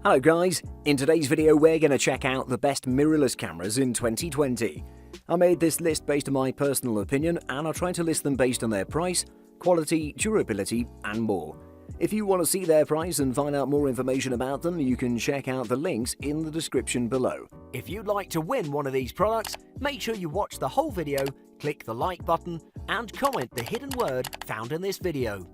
Hello guys, in today's video we're going to check out the best mirrorless cameras in 2020. I made this list based on my personal opinion and I'll try to list them based on their price, quality, durability and more. If you want to see their price and find out more information about them, you can check out the links in the description below. If you'd like to win one of these products, make sure you watch the whole video, click the like button and comment the hidden word found in this video.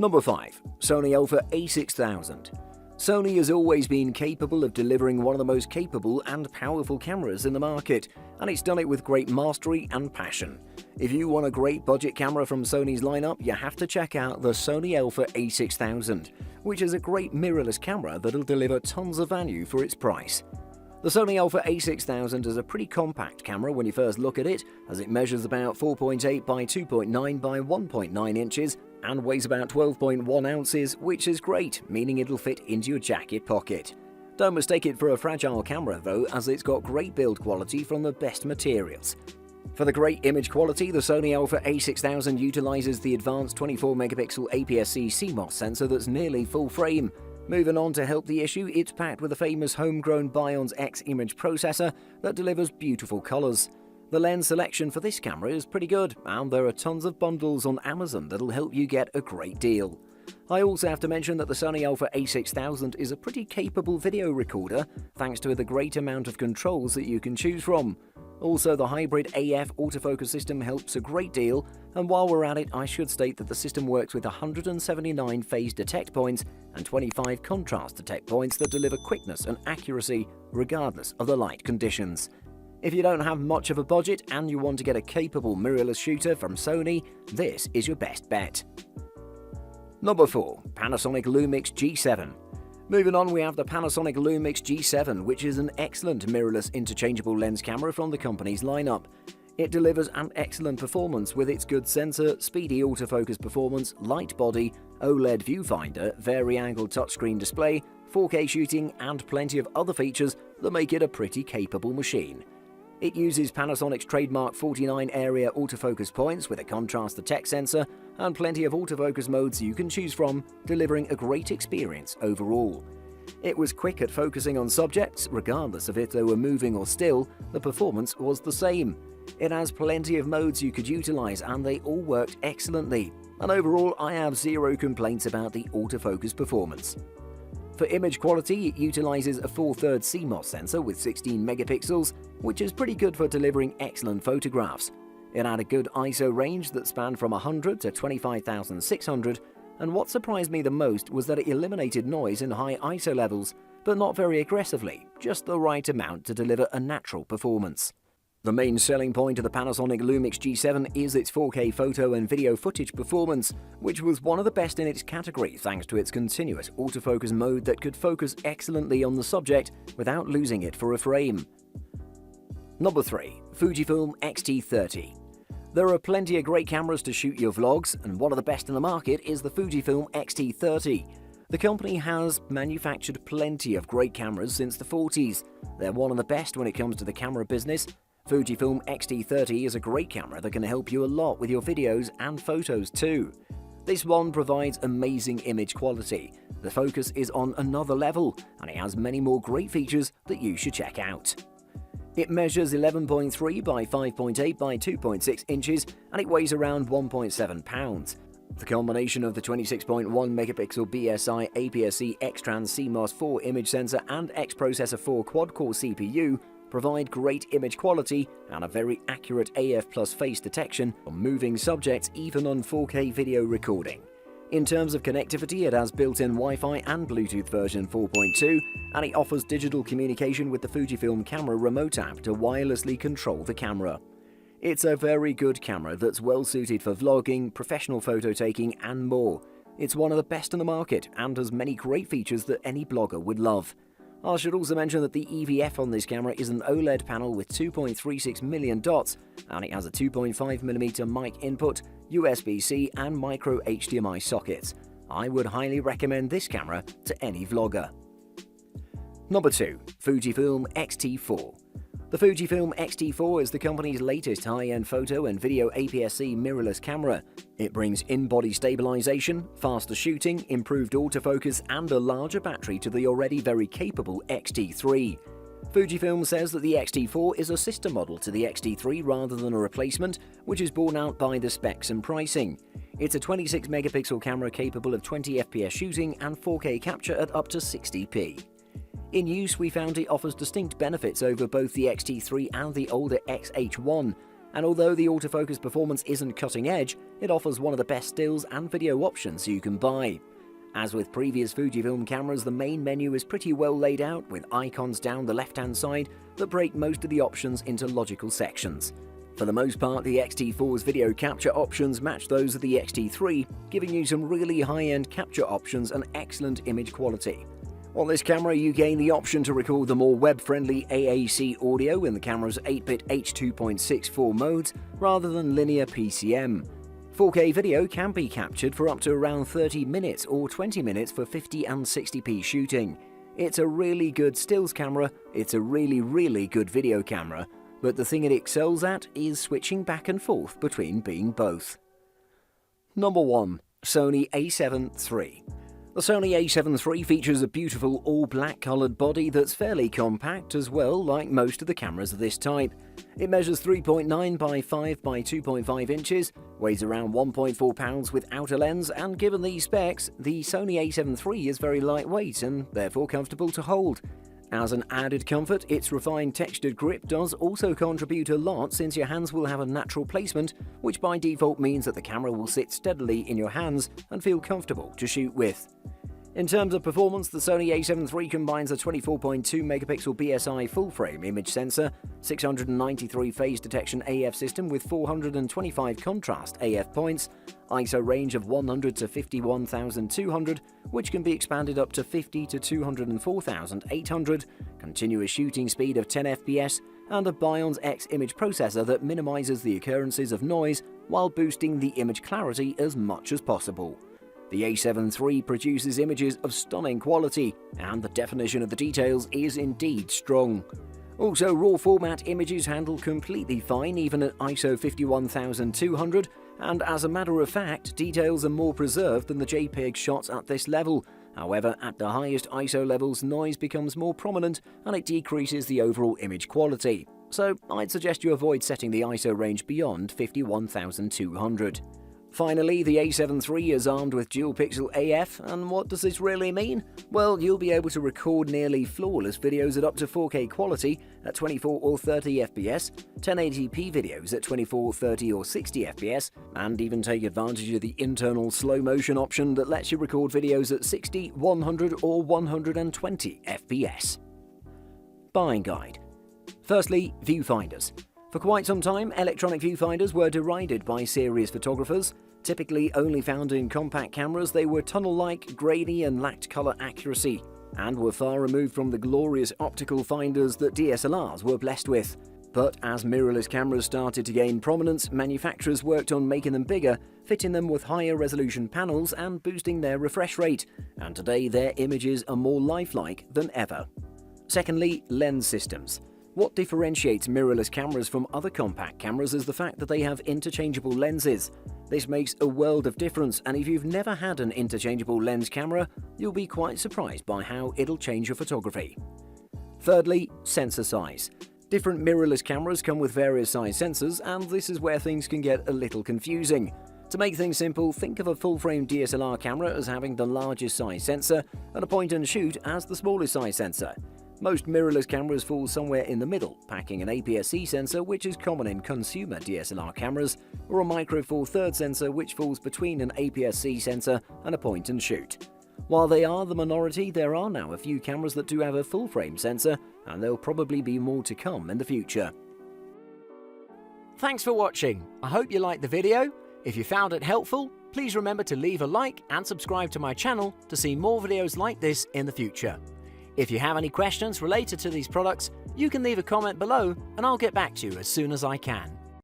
Number 5. Sony Alpha A6000. Sony has always been capable of delivering one of the most capable and powerful cameras in the market, and it's done it with great mastery and passion. If you want a great budget camera from Sony's lineup, you have to check out the Sony Alpha A6000, which is a great mirrorless camera that'll deliver tons of value for its price. The Sony Alpha A6000 is a pretty compact camera when you first look at it, as it measures about 4.8 by 2.9 by 1.9 inches and weighs about 12.1 ounces, which is great, meaning it'll fit into your jacket pocket. Don't mistake it for a fragile camera though, as it's got great build quality from the best materials. For the great image quality, the Sony Alpha A6000 utilizes the advanced 24-megapixel APS-C CMOS sensor that's nearly full frame. Moving on to help the issue, it's packed with a famous homegrown Bionz X image processor that delivers beautiful colors. The lens selection for this camera is pretty good, and there are tons of bundles on Amazon that'll help you get a great deal. I also have to mention that the Sony Alpha A6000 is a pretty capable video recorder thanks to the great amount of controls that you can choose from. Also, the hybrid AF autofocus system helps a great deal, and while we're at it, I should state that the system works with 179 phase detect points and 25 contrast detect points that deliver quickness and accuracy regardless of the light conditions. If you don't have much of a budget and you want to get a capable mirrorless shooter from Sony, this is your best bet. Number 4. Panasonic Lumix G7. Moving on, we have the Panasonic Lumix G7, which is an excellent mirrorless interchangeable lens camera from the company's lineup. It delivers an excellent performance with its good sensor, speedy autofocus performance, light body, OLED viewfinder, vari-angle touchscreen display, 4K shooting and plenty of other features that make it a pretty capable machine. It uses Panasonic's trademark 49 area autofocus points with a contrast detect sensor and plenty of autofocus modes you can choose from, delivering a great experience overall. It was quick at focusing on subjects, regardless of if they were moving or still, the performance was the same. It has plenty of modes you could utilize and they all worked excellently, and overall I have zero complaints about the autofocus performance. For image quality, it utilizes a 4/3 CMOS sensor with 16 megapixels, which is pretty good for delivering excellent photographs. It had a good ISO range that spanned from 100 to 25,600, and what surprised me the most was that it eliminated noise in high ISO levels, but not very aggressively, just the right amount to deliver a natural performance. The main selling point of the Panasonic Lumix G7 is its 4K photo and video footage performance, which was one of the best in its category thanks to its continuous autofocus mode that could focus excellently on the subject without losing it for a frame. Number 3. Fujifilm X-T30. There are plenty of great cameras to shoot your vlogs, and one of the best in the market is the Fujifilm X-T30. The company has manufactured plenty of great cameras since the 40s. They're one of the best when it comes to the camera business. Fujifilm X-T30 is a great camera that can help you a lot with your videos and photos too. This one provides amazing image quality, the focus is on another level, and it has many more great features that you should check out. It measures 11.3 by 5.8 by 2.6 inches and it weighs around 1.7 pounds. The combination of the 26.1 megapixel BSI APS-C X-Trans CMOS 4 image sensor and X-Processor 4 quad-core CPU provide great image quality and a very accurate AF plus face detection on moving subjects even on 4K video recording. In terms of connectivity, it has built-in Wi-Fi and Bluetooth version 4.2, and it offers digital communication with the Fujifilm Camera Remote app to wirelessly control the camera. It's a very good camera that's well suited for vlogging, professional photo taking and more. It's one of the best in the market and has many great features that any blogger would love. I should also mention that the EVF on this camera is an OLED panel with 2.36 million dots, and it has a 2.5mm mic input, USB-C and micro HDMI sockets. I would highly recommend this camera to any vlogger. Number 2. Fujifilm X-T4. The Fujifilm X-T4 is the company's latest high-end photo and video APS-C mirrorless camera. It brings in-body stabilization, faster shooting, improved autofocus, and a larger battery to the already very capable X-T3. Fujifilm says that the X-T4 is a sister model to the X-T3 rather than a replacement, which is borne out by the specs and pricing. It's a 26-megapixel camera capable of 20 FPS shooting and 4K capture at up to 60p. In use, we found it offers distinct benefits over both the X-T3 and the older X-H1, and although the autofocus performance isn't cutting edge, it offers one of the best stills and video options you can buy. As with previous Fujifilm cameras, the main menu is pretty well laid out, with icons down the left-hand side that break most of the options into logical sections. For the most part, the X-T4's video capture options match those of the X-T3, giving you some really high-end capture options and excellent image quality. On this camera, you gain the option to record the more web-friendly AAC audio in the camera's 8-bit H.2.64 modes rather than linear PCM. 4K video can be captured for up to around 30 minutes or 20 minutes for 50 and 60p shooting. It's a really good stills camera, it's a really good video camera, but the thing it excels at is switching back and forth between being both. Number 1. Sony a7 III. The Sony a7 III features a beautiful all-black coloured body that's fairly compact as well, like most of the cameras of this type. It measures 3.9 by 5 by 2.5 inches, weighs around 1.4 pounds without a lens, and given these specs, the Sony a7 III is very lightweight and therefore comfortable to hold. As an added comfort, its refined textured grip does also contribute a lot, since your hands will have a natural placement, which by default means that the camera will sit steadily in your hands and feel comfortable to shoot with. In terms of performance, the Sony a7 III combines a 24.2 megapixel BSI full-frame image sensor, 693 phase detection AF system with 425 contrast AF points, ISO range of 100 to 51,200, which can be expanded up to 50 to 204,800, continuous shooting speed of 10 FPS, and a Bion's X image processor that minimizes the occurrences of noise while boosting the image clarity as much as possible. The a7 III produces images of stunning quality, and the definition of the details is indeed strong. Also, RAW format images handle completely fine even at ISO 51,200, and as a matter of fact, details are more preserved than the JPEG shots at this level. However, at the highest ISO levels, noise becomes more prominent and it decreases the overall image quality. So I'd suggest you avoid setting the ISO range beyond 51,200. Finally, the a7 III is armed with dual-pixel AF, and what does this really mean? Well, you'll be able to record nearly flawless videos at up to 4K quality at 24 or 30 FPS, 1080p videos at 24, 30 or 60 FPS, and even take advantage of the internal slow-motion option that lets you record videos at 60, 100 or 120 FPS. Buying guide. Firstly, viewfinders. For quite some time, electronic viewfinders were derided by serious photographers. Typically only found in compact cameras, they were tunnel-like, grainy and lacked color accuracy, and were far removed from the glorious optical finders that DSLRs were blessed with. But as mirrorless cameras started to gain prominence, manufacturers worked on making them bigger, fitting them with higher resolution panels and boosting their refresh rate, and today their images are more lifelike than ever. Secondly, lens systems. What differentiates mirrorless cameras from other compact cameras is the fact that they have interchangeable lenses. This makes a world of difference, and if you've never had an interchangeable lens camera, you'll be quite surprised by how it'll change your photography. Thirdly, sensor size. Different mirrorless cameras come with various size sensors, and this is where things can get a little confusing. To make things simple, think of a full-frame DSLR camera as having the largest size sensor, and a point-and-shoot as the smallest size sensor. Most mirrorless cameras fall somewhere in the middle, packing an APS-C sensor, which is common in consumer DSLR cameras, or a micro four thirds sensor, which falls between an APS-C sensor and a point-and-shoot. While they are the minority, there are now a few cameras that do have a full-frame sensor, and there'll probably be more to come in the future. Thanks for watching. I hope you liked the video. If you found it helpful, please remember to leave a like and subscribe to my channel to see more videos like this in the future. If you have any questions related to these products, you can leave a comment below and I'll get back to you as soon as I can.